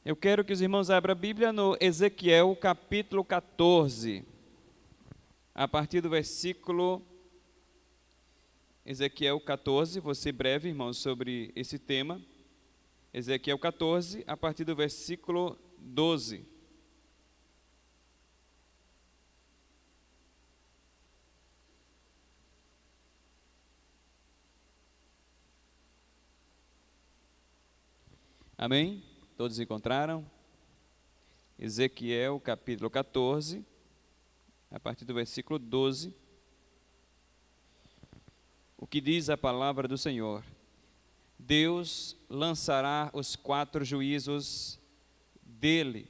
Eu quero que os irmãos abram a Bíblia no Ezequiel capítulo 14, a partir do versículo Ezequiel 14, vou ser breve, irmãos, sobre esse tema. Ezequiel 14, a partir do versículo 12. Amém? Todos encontraram? Ezequiel capítulo 14, a partir do versículo 12. O que diz a palavra do Senhor? Deus lançará os 4 juízos dele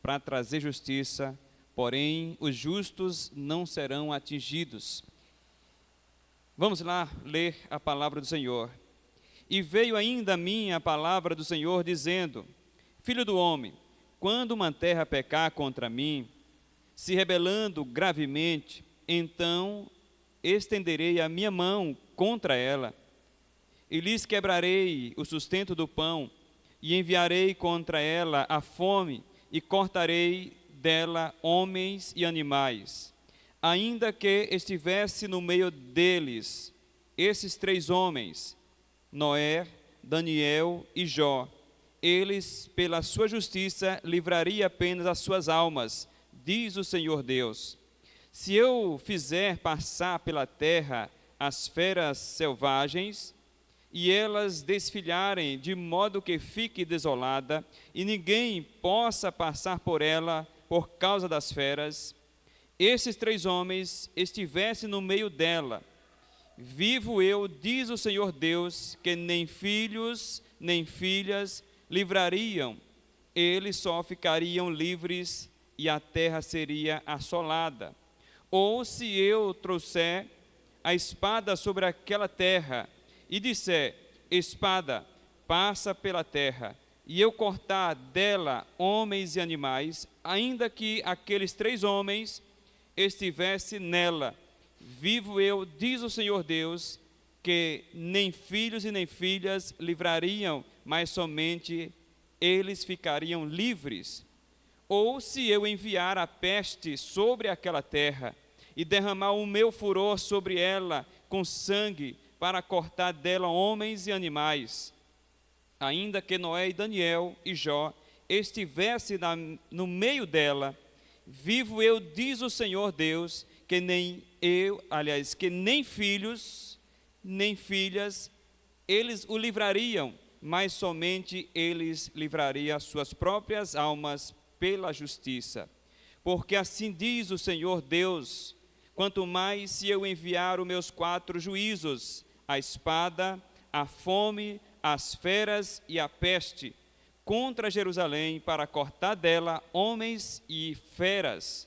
para trazer justiça, porém os justos não serão atingidos. Vamos lá ler a palavra do Senhor. E veio ainda a mim a palavra do Senhor, dizendo: Filho do homem, quando uma terra pecar contra mim, se rebelando gravemente, então estenderei a minha mão contra ela, e lhes quebrarei o sustento do pão, e enviarei contra ela a fome, e cortarei dela homens e animais. Ainda que estivesse no meio deles esses 3 homens, Noé, Daniel e Jó, eles, pela sua justiça, livrariam apenas as suas almas, diz o Senhor Deus. Se eu fizer passar pela terra as feras selvagens, e elas desfilharem de modo que fique desolada, e ninguém possa passar por ela por causa das feras, esses 3 homens estivessem no meio dela, vivo eu, diz o Senhor Deus, que nem filhos nem filhas livrariam, eles só ficariam livres e a terra seria assolada. Ou se eu trouxer a espada sobre aquela terra e disser: espada, passa pela terra, e eu cortar dela homens e animais, ainda que aqueles 3 homens estivessem nela, vivo eu, diz o Senhor Deus, que nem filhos e nem filhas livrariam, mas somente eles ficariam livres. Ou se eu enviar a peste sobre aquela terra e derramar o meu furor sobre ela com sangue, para cortar dela homens e animais, ainda que Noé e Daniel e Jó estivessem no meio dela, vivo eu, diz o Senhor Deus, que nem filhos, nem filhas, eles o livrariam, mas somente eles livrariam as suas próprias almas pela justiça. Porque assim diz o Senhor Deus: quanto mais se eu enviar os meus 4 juízos, a espada, a fome, as feras e a peste, contra Jerusalém, para cortar dela homens e feras,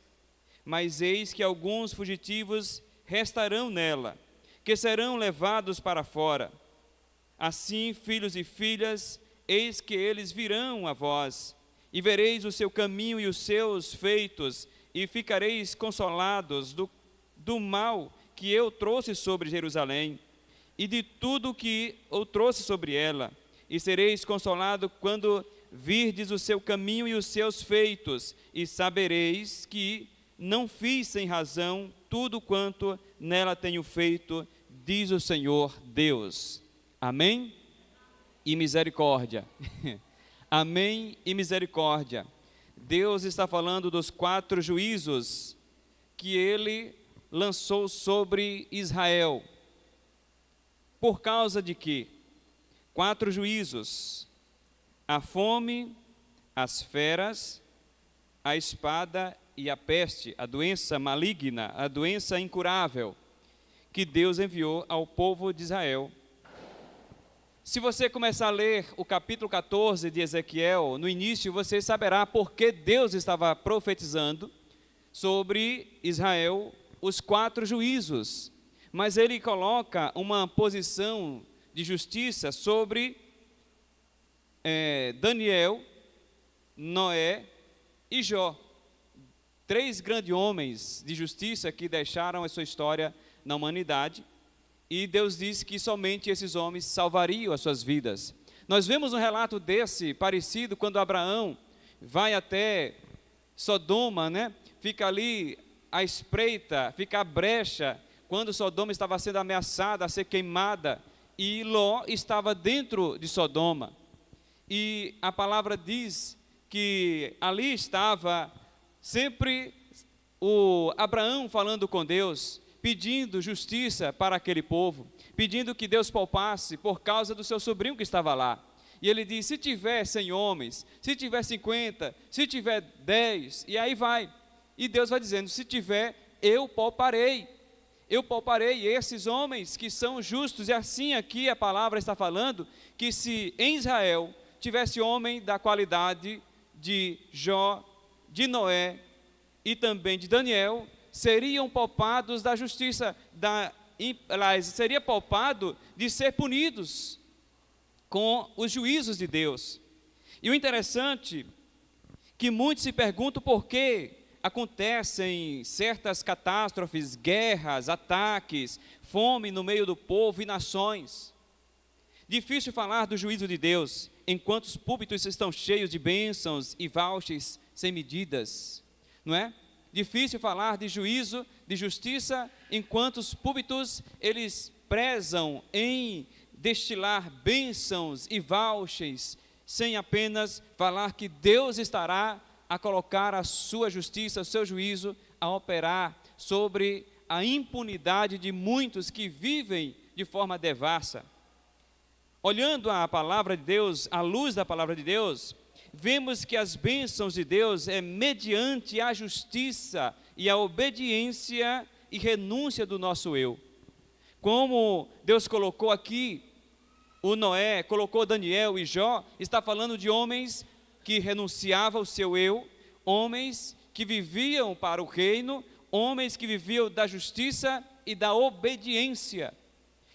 mas eis que alguns fugitivos restarão nela, que serão levados para fora. Assim, filhos e filhas, eis que eles virão a vós, e vereis o seu caminho e os seus feitos, e ficareis consolados do mal que eu trouxe sobre Jerusalém, e de tudo que eu trouxe sobre ela, e sereis consolados quando virdes o seu caminho e os seus feitos, e sabereis que não fiz sem razão tudo quanto nela tenho feito, diz o Senhor Deus. Amém? E misericórdia. Amém e misericórdia. Deus está falando dos 4 juízos que ele lançou sobre Israel. Por causa de quê? 4 juízos: a fome, as feras, a espada e a peste, a doença maligna, a doença incurável, que Deus enviou ao povo de Israel. Se você começar a ler o capítulo 14 de Ezequiel, no início você saberá por que Deus estava profetizando sobre Israel os 4 juízos. Mas ele coloca uma posição de justiça sobre Daniel, Noé e Jó. 3 grandes homens de justiça que deixaram a sua história na humanidade. E Deus disse que somente esses homens salvariam as suas vidas. Nós vemos um relato desse parecido quando Abraão vai até Sodoma, né? Fica ali à espreita, fica a brecha, quando Sodoma estava sendo ameaçada a ser queimada, e Ló estava dentro de Sodoma. E a palavra diz que ali estava sempre o Abraão falando com Deus, pedindo justiça para aquele povo, pedindo que Deus poupasse por causa do seu sobrinho que estava lá. E ele diz, se tiver 100 homens, se tiver 50, se tiver 10, e aí vai. E Deus vai dizendo, se tiver, eu pouparei esses homens que são justos. E assim aqui a palavra está falando, que se em Israel tivesse homem da qualidade de Jó, de Noé e também de Daniel, seriam poupados da justiça, seria poupado de ser punidos com os juízos de Deus. E o interessante, que muitos se perguntam por que acontecem certas catástrofes, guerras, ataques, fome no meio do povo e nações. Difícil falar do juízo de Deus, enquanto os púlpitos estão cheios de bênçãos e vouchers sem medidas, não é? Difícil falar de juízo, de justiça, enquanto os púlpitos, eles prezam em destilar bênçãos e vouchers, sem apenas falar que Deus estará a colocar a sua justiça, o seu juízo, a operar sobre a impunidade de muitos que vivem de forma devassa. Olhando a palavra de Deus, à luz da palavra de Deus, vemos que as bênçãos de Deus é mediante a justiça e a obediência e renúncia do nosso eu. Como Deus colocou aqui o Noé, colocou Daniel e Jó, está falando de homens que renunciavam ao seu eu, homens que viviam para o reino, homens que viviam da justiça e da obediência.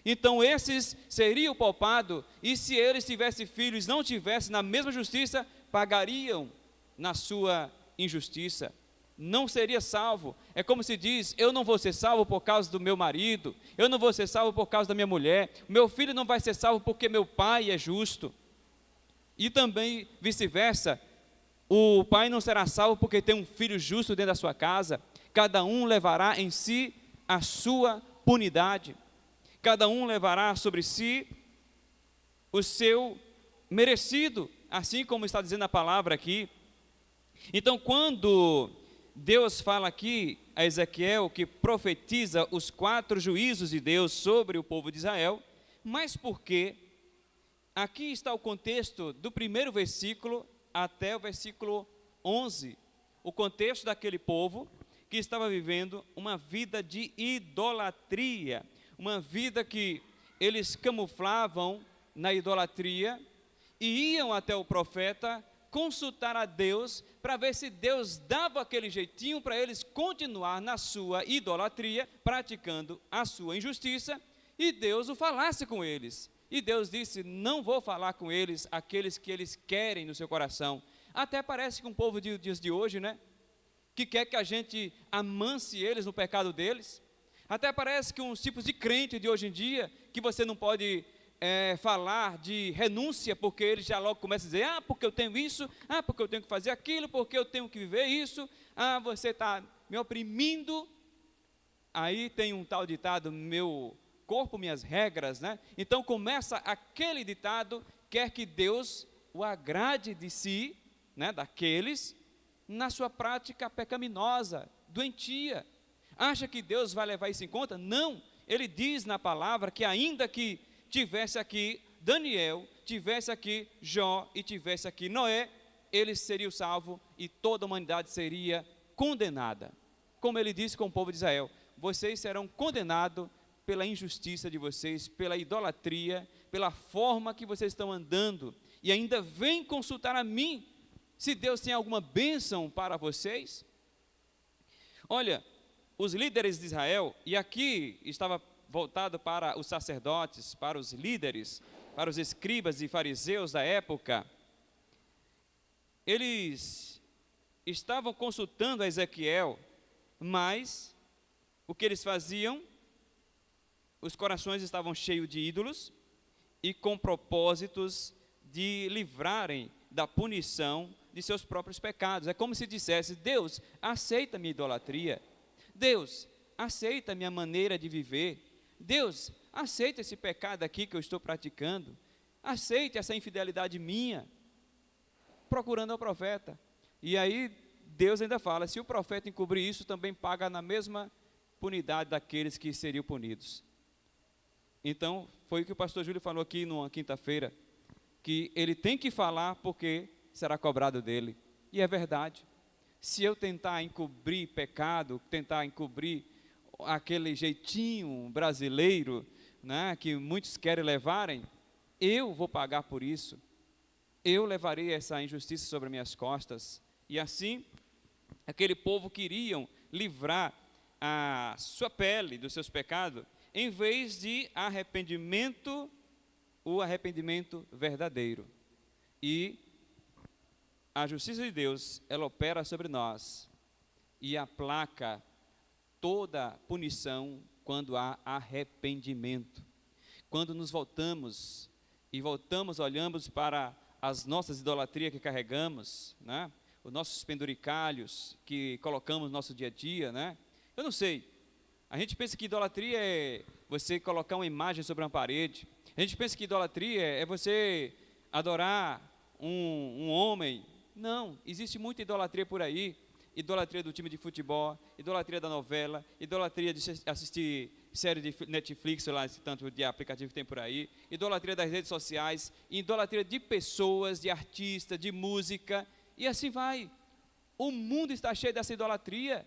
Então esses seriam poupados, e se eles tivessem filhos, não tivessem na mesma justiça, pagariam na sua injustiça. Não seria salvo. É como se diz, eu não vou ser salvo por causa do meu marido, eu não vou ser salvo por causa da minha mulher, meu filho não vai ser salvo porque meu pai é justo. E também vice-versa, o pai não será salvo porque tem um filho justo dentro da sua casa. Cada um levará em si a sua punidade, cada um levará sobre si o seu merecido, assim como está dizendo a palavra aqui. Então, quando Deus fala aqui a Ezequiel, que profetiza os 4 juízos de Deus sobre o povo de Israel, mas por quê? Aqui está o contexto do primeiro versículo até o versículo 11, o contexto daquele povo que estava vivendo uma vida de idolatria, uma vida que eles camuflavam na idolatria e iam até o profeta consultar a Deus para ver se Deus dava aquele jeitinho para eles continuar na sua idolatria, praticando a sua injustiça, e Deus o falasse com eles. E Deus disse, não vou falar com eles aqueles que eles querem no seu coração. Até parece que um povo de dias de hoje, né, que quer que a gente amance eles no pecado deles. Até parece que uns tipos de crente de hoje em dia, que você não pode falar de renúncia, porque eles já logo começam a dizer, porque eu tenho isso, porque eu tenho que fazer aquilo, porque eu tenho que viver isso, você está me oprimindo. Aí tem um tal ditado, meu corpo, minhas regras, né? Então começa aquele ditado, quer que Deus o agrade de si, né, daqueles, na sua prática pecaminosa, doentia. Acha que Deus vai levar isso em conta? Não, ele diz na palavra que ainda que tivesse aqui Daniel, tivesse aqui Jó e tivesse aqui Noé, eles seriam salvos e toda a humanidade seria condenada. Como ele disse com o povo de Israel, vocês serão condenados pela injustiça de vocês, pela idolatria, pela forma que vocês estão andando, e ainda vêm consultar a mim, se Deus tem alguma bênção para vocês. Olha, os líderes de Israel, e aqui estava voltado para os sacerdotes, para os líderes, para os escribas e fariseus da época, eles estavam consultando a Ezequiel, mas o que eles faziam? Os corações estavam cheios de ídolos e com propósitos de livrarem da punição de seus próprios pecados. É como se dissesse: Deus, aceita minha idolatria. Deus, aceita a minha maneira de viver. Deus, aceita esse pecado aqui que eu estou praticando. Aceite essa infidelidade minha. Procurando ao profeta. E aí Deus ainda fala: se o profeta encobrir isso, também paga na mesma punidade daqueles que seriam punidos. Então, foi o que o pastor Júlio falou aqui numa quinta-feira, que ele tem que falar porque será cobrado dele. E é verdade. Se eu tentar encobrir pecado, tentar encobrir aquele jeitinho brasileiro, né, que muitos querem levarem, eu vou pagar por isso. Eu levarei essa injustiça sobre minhas costas. E assim, aquele povo queriam livrar a sua pele dos seus pecados, em vez de arrependimento, o arrependimento verdadeiro. E a justiça de Deus, ela opera sobre nós e aplaca toda punição quando há arrependimento. Quando nos voltamos e olhamos para as nossas idolatrias que carregamos, né? Os nossos penduricalhos que colocamos no nosso dia a dia, né? Eu não sei, a gente pensa que idolatria é você colocar uma imagem sobre uma parede. A gente pensa que idolatria é você adorar um homem. Não, existe muita idolatria por aí. Idolatria do time de futebol, idolatria da novela, idolatria de assistir série de Netflix, lá, esse tanto de aplicativo que tem por aí, idolatria das redes sociais, idolatria de pessoas, de artistas, de música, e assim vai. O mundo está cheio dessa idolatria.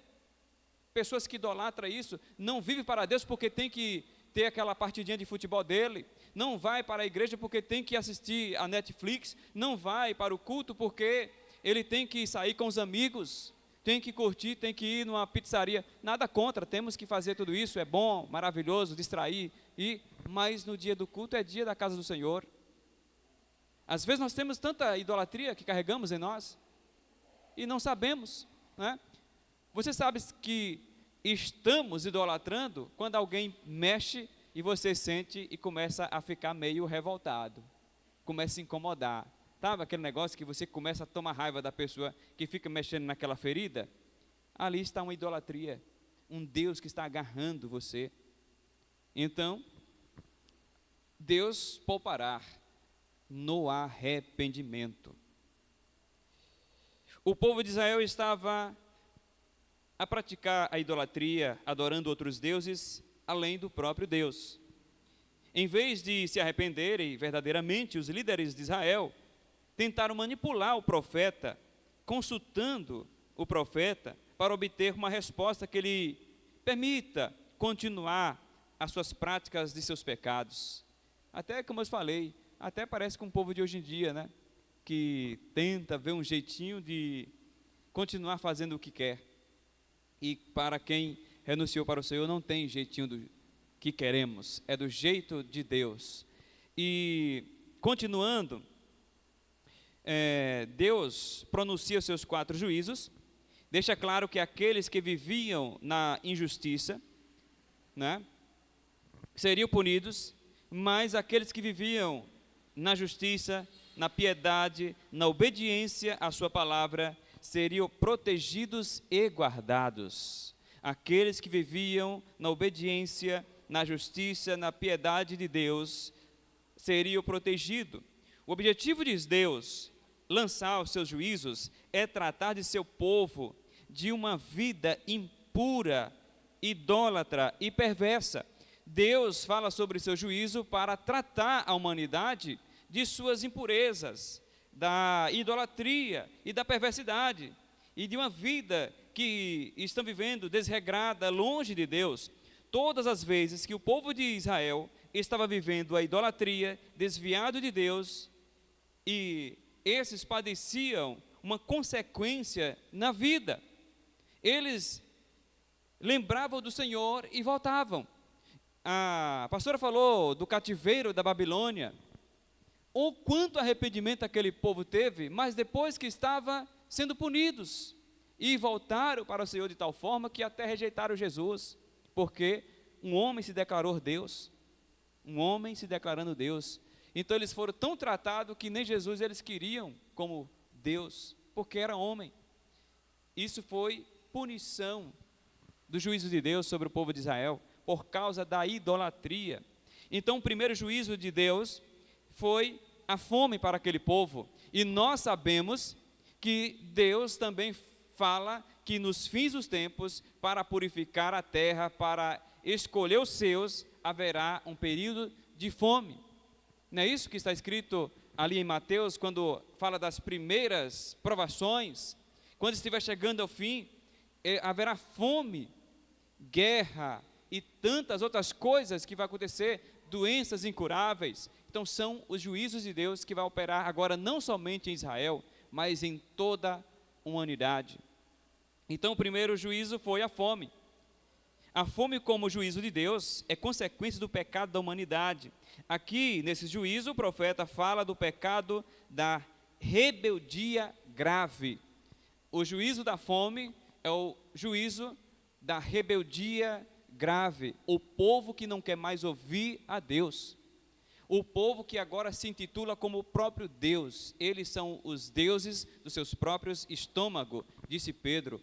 Pessoas que idolatram isso, não vivem para Deus porque tem que ter aquela partidinha de futebol dele, não vai para a igreja porque tem que assistir a Netflix, não vai para o culto porque ele tem que sair com os amigos, tem que curtir, tem que ir numa pizzaria. Nada contra, temos que fazer tudo isso, é bom, maravilhoso, distrair, mas no dia do culto é dia da casa do Senhor. Às vezes nós temos tanta idolatria que carregamos em nós e não sabemos, né? Você sabe que estamos idolatrando quando alguém mexe e você sente e começa a ficar meio revoltado, começa a se incomodar. Sabe aquele negócio que você começa a tomar raiva da pessoa que fica mexendo naquela ferida? Ali está uma idolatria, um Deus que está agarrando você. Então, Deus poupará no arrependimento. O povo de Israel estava a praticar a idolatria, adorando outros deuses, além do próprio Deus. Em vez de se arrependerem verdadeiramente, os líderes de Israel tentaram manipular o profeta, consultando o profeta para obter uma resposta que lhe permita continuar as suas práticas de seus pecados. Até, como eu falei, até parece com o povo de hoje em dia, né? Que tenta ver um jeitinho de continuar fazendo o que quer. E para quem renunciou para o Senhor, não tem jeitinho do que queremos, é do jeito de Deus. E, continuando, Deus pronuncia os seus 4 juízos, deixa claro que aqueles que viviam na injustiça, né, seriam punidos, mas aqueles que viviam na justiça, na piedade, na obediência à sua palavra, seriam protegidos e guardados. Aqueles que viviam na obediência, na justiça, na piedade de Deus, seriam protegidos. O objetivo de Deus lançar os seus juízos é tratar de seu povo de uma vida impura, idólatra e perversa. Deus fala sobre seu juízo para tratar a humanidade de suas impurezas, da idolatria e da perversidade, e de uma vida que estão vivendo desregrada, longe de Deus. Todas as vezes que o povo de Israel estava vivendo a idolatria, desviado de Deus, e esses padeciam uma consequência na vida. Eles lembravam do Senhor e voltavam. A pastora falou do cativeiro da Babilônia, o quanto arrependimento aquele povo teve, mas depois que estava sendo punidos, e voltaram para o Senhor de tal forma que até rejeitaram Jesus, porque um homem se declarou Deus, um homem se declarando Deus. Então eles foram tão tratados que nem Jesus eles queriam como Deus. porque era homem. Isso foi punição do juízo de Deus sobre o povo de Israel, por causa da idolatria. Então, o primeiro juízo de Deus foi a fome para aquele povo. E nós sabemos que Deus também fala que nos fins dos tempos, para purificar a terra, para escolher os seus, haverá um período de fome. Não é isso que está escrito ali em Mateus, quando fala das primeiras provações? Quando estiver chegando ao fim, haverá fome, guerra e tantas outras coisas que vai acontecer, doenças incuráveis. Então são os juízos de Deus que vai operar agora não somente em Israel, mas em toda a humanidade. Então o primeiro juízo foi a fome. A fome, como juízo de Deus, é consequência do pecado da humanidade. Aqui, nesse juízo, o profeta fala do pecado da rebeldia grave. O juízo da fome é o juízo da rebeldia grave. O povo que não quer mais ouvir a Deus. O povo que agora se intitula como o próprio Deus. Eles são os deuses dos seus próprios estômagos, disse Pedro.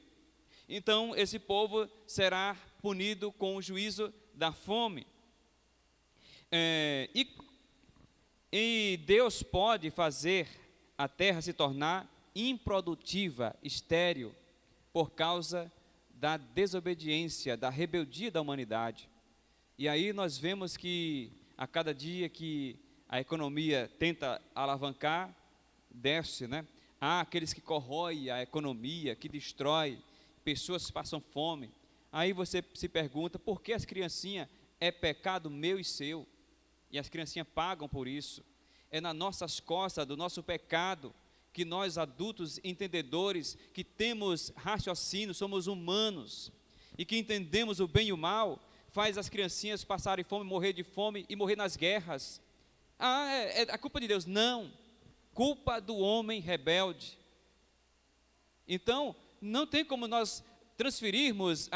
Então, esse povo será punido com o juízo da fome. E Deus pode fazer a terra se tornar improdutiva, estéril, por causa da desobediência, da rebeldia da humanidade. E aí nós vemos que a cada dia que a economia tenta alavancar, desce, né? Há aqueles que corroem a economia, que destrói, pessoas passam fome. Aí você se pergunta, por que as criancinhas é pecado meu e seu? E as criancinhas pagam por isso. É nas nossas costas do nosso pecado que nós adultos entendedores, que temos raciocínio, somos humanos, e que entendemos o bem e o mal, faz as criancinhas passarem fome, morrer de fome e morrer nas guerras. É a culpa de Deus? Não, culpa do homem rebelde. Então, não tem como nós transferirmos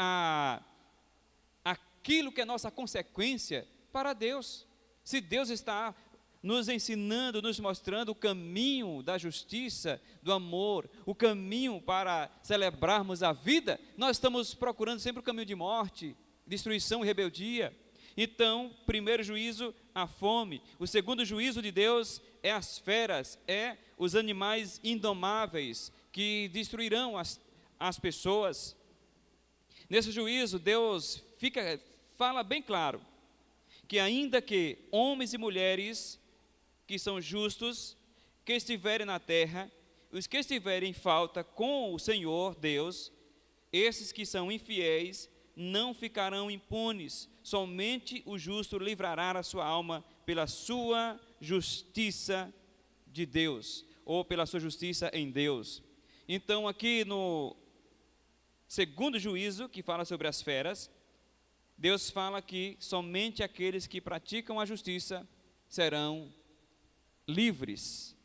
aquilo que é nossa consequência para Deus. Se Deus está nos ensinando, nos mostrando o caminho da justiça, do amor, o caminho para celebrarmos a vida, nós estamos procurando sempre o caminho de morte, destruição e rebeldia. Então, primeiro juízo, a fome. O segundo juízo de Deus é as feras, é os animais indomáveis que destruirão as pessoas. Nesse juízo, Deus fala bem claro que ainda que homens e mulheres que são justos, que estiverem na terra, os que estiverem em falta com o Senhor Deus, esses que são infiéis, não ficarão impunes. Somente o justo livrará a sua alma pela sua justiça de Deus, ou pela sua justiça em Deus. Então, aqui no segundo juízo, que fala sobre as feras, Deus fala que somente aqueles que praticam a justiça serão livres.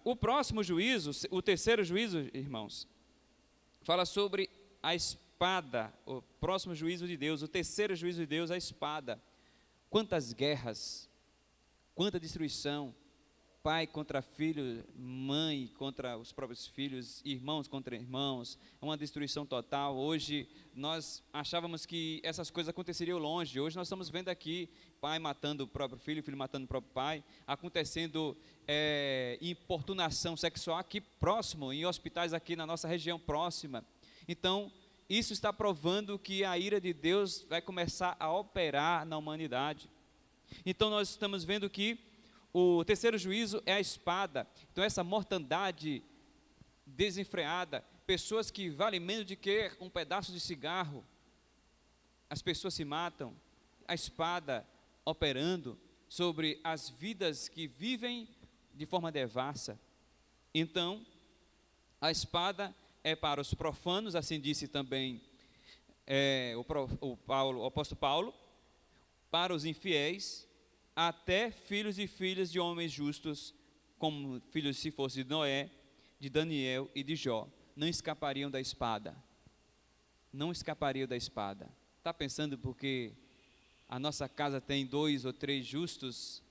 O próximo juízo, o terceiro juízo, irmãos, fala sobre a espada. O próximo juízo de Deus, o terceiro juízo de Deus, a espada. Quantas guerras, quanta destruição, pai contra filho, mãe contra os próprios filhos, irmãos contra irmãos, uma destruição total. Hoje nós achávamos que essas coisas aconteceriam longe, hoje nós estamos vendo aqui pai matando o próprio filho, filho matando o próprio pai, acontecendo importunação sexual aqui próximo, em hospitais aqui na nossa região próxima. Então isso está provando que a ira de Deus vai começar a operar na humanidade. Então nós estamos vendo que o terceiro juízo é a espada. Então essa mortandade desenfreada, pessoas que valem menos do que um pedaço de cigarro, as pessoas se matam, a espada operando sobre as vidas que vivem de forma devassa. Então, a espada é para os profanos, assim disse também o apóstolo Paulo, para os infiéis, até filhos e filhas de homens justos, como filhos se fosse de Noé, de Daniel e de Jó, não escapariam da espada. Não escapariam da espada. Está pensando porque a nossa casa tem 2 ou 3 justos,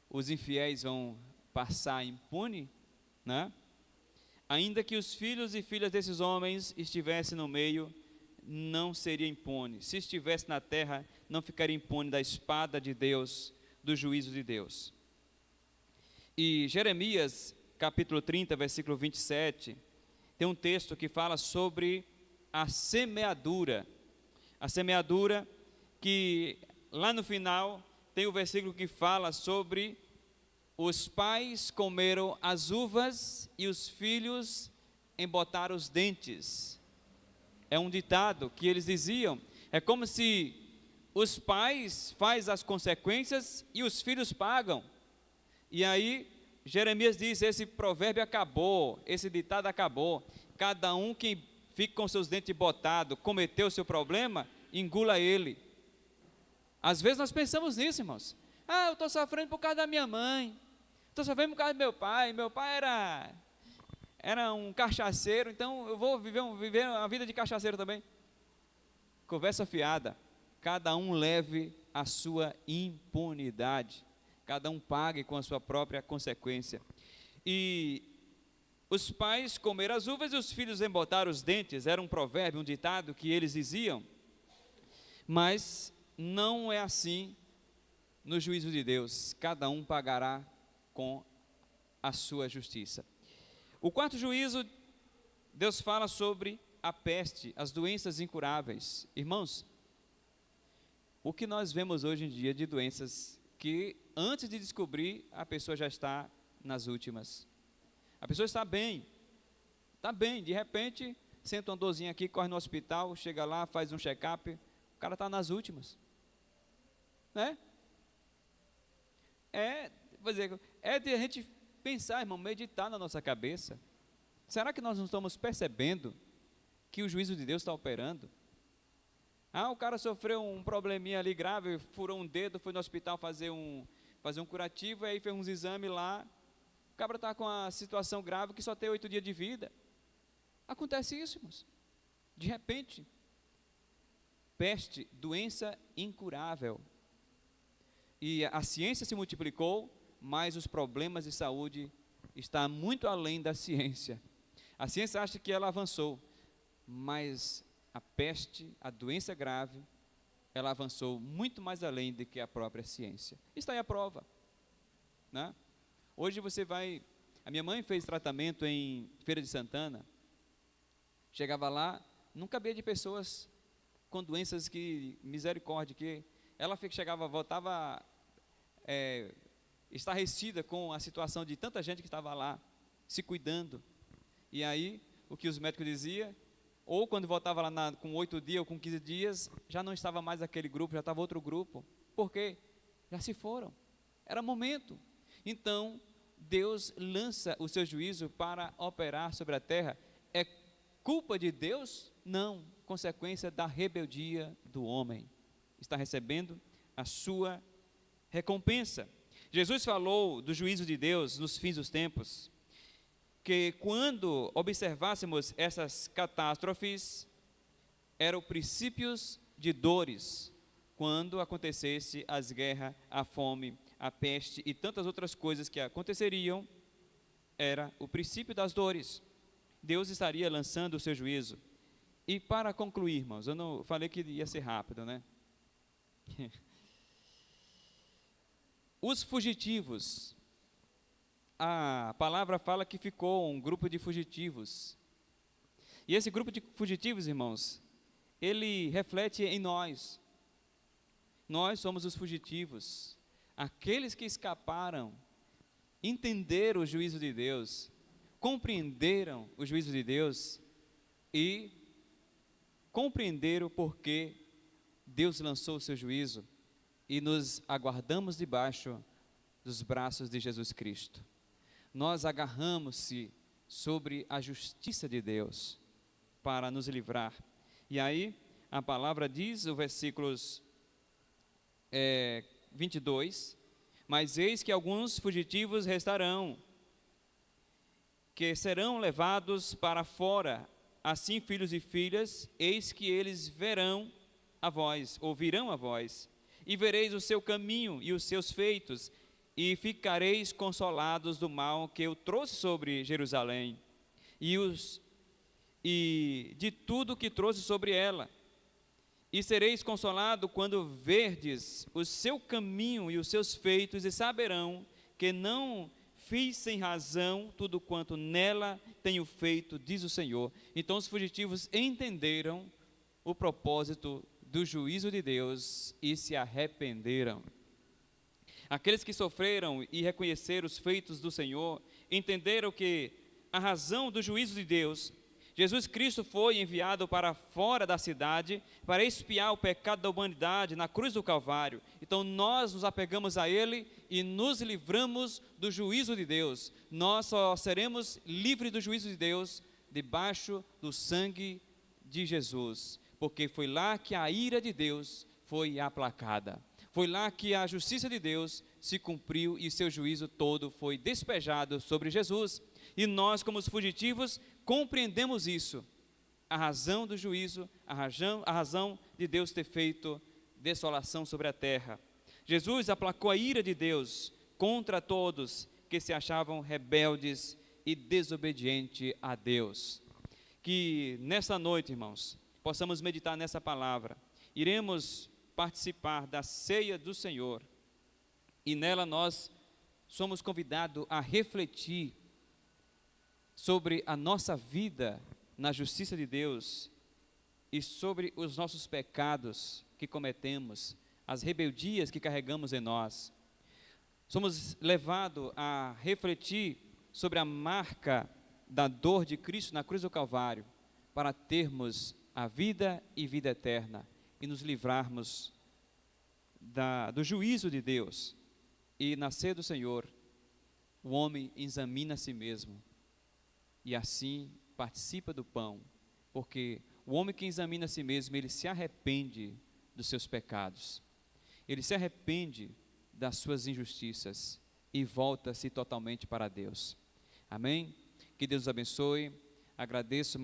os infiéis vão passar impune, né? Ainda que os filhos e filhas desses homens estivessem no meio, não seria impune. Se estivesse na terra, não ficaria impune da espada de Deus, do juízo de Deus. E Jeremias, capítulo 30, versículo 27, tem um texto que fala sobre a semeadura. A semeadura que lá no final tem o versículo que fala sobre os pais comeram as uvas e os filhos embotaram os dentes. É um ditado que eles diziam, é como se os pais fazem as consequências e os filhos pagam. E aí Jeremias diz, esse provérbio acabou, esse ditado acabou. Cada um que fica com seus dentes botados, cometeu o seu problema, engula ele. Às vezes nós pensamos nisso, irmãos. Eu estou sofrendo por causa da minha mãe, estou sofrendo por causa do meu pai era um cachaceiro, então eu vou viver uma vida de cachaceiro também. Conversa fiada. Cada um leve a sua impunidade, cada um pague com a sua própria consequência. E os pais comeram as uvas e os filhos embotaram os dentes, era um provérbio, um ditado que eles diziam, mas não é assim no juízo de Deus, cada um pagará com a sua justiça. O quarto juízo, Deus fala sobre a peste, as doenças incuráveis. Irmãos, o que nós vemos hoje em dia de doenças que antes de descobrir, a pessoa já está nas últimas. A pessoa está bem, de repente, senta uma dorzinha aqui, corre no hospital, chega lá, faz um check-up, o cara está nas últimas. Né? É de a gente pensar, irmão, meditar na nossa cabeça. Será que nós não estamos percebendo que o juízo de Deus está operando? O cara sofreu um probleminha ali grave, furou um dedo, foi no hospital fazer um curativo, aí fez uns exames lá, o cara está com a situação grave que só tem 8 dias de vida. Acontece isso, irmãos. De repente, peste, doença incurável. E a ciência se multiplicou, mas os problemas de saúde estão muito além da ciência. A ciência acha que ela avançou, mas a peste, a doença grave, ela avançou muito mais além do que a própria ciência. Está aí a prova, né? Hoje a minha mãe fez tratamento em Feira de Santana, chegava lá, não cabia de pessoas com doenças que, misericórdia, que ela voltava estarrecida com a situação de tanta gente que estava lá, se cuidando. E aí, o que os médicos diziam, ou quando voltava lá com 8 dias ou com 15 dias, já não estava mais aquele grupo, já estava outro grupo. Por quê? Já se foram. Era momento. Então, Deus lança o seu juízo para operar sobre a terra. É culpa de Deus? Não. Consequência da rebeldia do homem. Está recebendo a sua recompensa. Jesus falou do juízo de Deus nos fins dos tempos, que quando observássemos essas catástrofes, eram princípios de dores, quando acontecesse as guerras, a fome, a peste e tantas outras coisas que aconteceriam, era o princípio das dores. Deus estaria lançando o seu juízo. E para concluir, irmãos, eu não falei que ia ser rápido, né? Os fugitivos. A palavra fala que ficou um grupo de fugitivos. E esse grupo de fugitivos, irmãos, ele reflete em nós. Nós somos os fugitivos. Aqueles que escaparam, entenderam o juízo de Deus, compreenderam o juízo de Deus e compreenderam porque Deus lançou o seu juízo e nos aguardamos debaixo dos braços de Jesus Cristo. Nós agarramos-se sobre a justiça de Deus para nos livrar. E aí, a palavra diz, o versículos 22, mas eis que alguns fugitivos restarão, que serão levados para fora, assim filhos e filhas, eis que eles verão a vós, ouvirão a voz, e vereis o seu caminho e os seus feitos, e ficareis consolados do mal que eu trouxe sobre Jerusalém, e de tudo que trouxe sobre ela. E sereis consolados quando verdes o seu caminho e os seus feitos, e saberão que não fiz sem razão tudo quanto nela tenho feito, diz o Senhor. Então os fugitivos entenderam o propósito do juízo de Deus e se arrependeram. Aqueles que sofreram e reconheceram os feitos do Senhor, entenderam que a razão do juízo de Deus, Jesus Cristo foi enviado para fora da cidade para expiar o pecado da humanidade na cruz do Calvário. Então nós nos apegamos a Ele e nos livramos do juízo de Deus. Nós só seremos livres do juízo de Deus debaixo do sangue de Jesus, porque foi lá que a ira de Deus foi aplacada. Foi lá que a justiça de Deus se cumpriu e seu juízo todo foi despejado sobre Jesus. E nós, como os fugitivos, compreendemos isso, a razão do juízo, a razão de Deus ter feito desolação sobre a terra. Jesus aplacou a ira de Deus contra todos que se achavam rebeldes e desobedientes a Deus. Que nessa noite, irmãos, possamos meditar nessa palavra. Iremos participar da ceia do Senhor e nela nós somos convidados a refletir sobre a nossa vida na justiça de Deus e sobre os nossos pecados que cometemos, as rebeldias que carregamos em nós. Somos levados a refletir sobre a marca da dor de Cristo na cruz do Calvário, para termos a vida e vida eterna e nos livrarmos do juízo de Deus. E na ceia do Senhor, o homem examina a si mesmo e assim participa do pão, porque o homem que examina a si mesmo, ele se arrepende dos seus pecados, ele se arrepende das suas injustiças e volta-se totalmente para Deus. Amém? Que Deus os abençoe. Agradeço mais